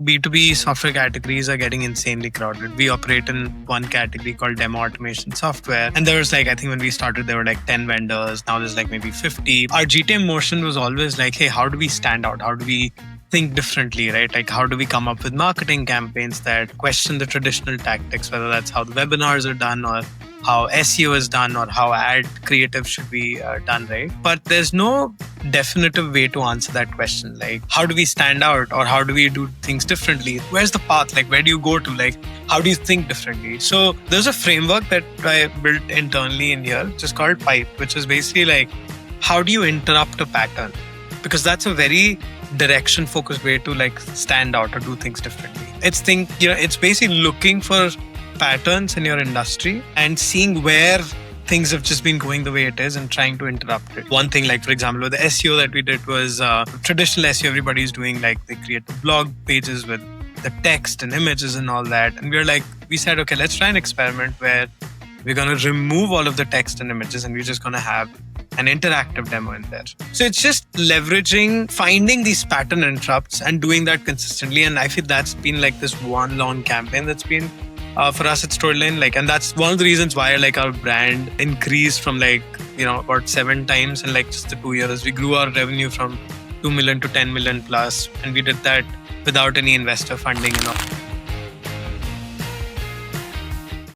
B2B software categories are getting insanely crowded. We operate in one category called demo automation software. And there was I think when we started, there were 10 vendors. Now there's maybe 50. Our GTM motion was always hey, how do we stand out? How do we think differently, right? How do we come up with marketing campaigns that question the traditional tactics, whether that's how the webinars are done or how SEO is done or how ad creative should be done, right? But there's no definitive way to answer that question. How do we stand out or how do we do things differently? Where's the path? Where do you go to? How do you think differently? So there's a framework that I built internally in here, which is called PIPE, which is basically how do you interrupt a pattern? Because that's a very direction focused way to stand out or do things differently. It's basically looking for patterns in your industry and seeing where things have just been going the way it is and trying to interrupt it. One thing, for example, with the SEO that we did was traditional SEO everybody's doing, they create blog pages with the text and images and all that. And we said, okay, let's try an experiment where we're going to remove all of the text and images and we're just going to have an interactive demo in there. So it's just leveraging, finding these pattern interrupts and doing that consistently. And I feel that's been this one long campaign that's been for us at Storyline. And that's one of the reasons why our brand increased from about 7 times in just the 2 years. We grew our revenue from 2 million to 10 million plus. And we did that without any investor funding,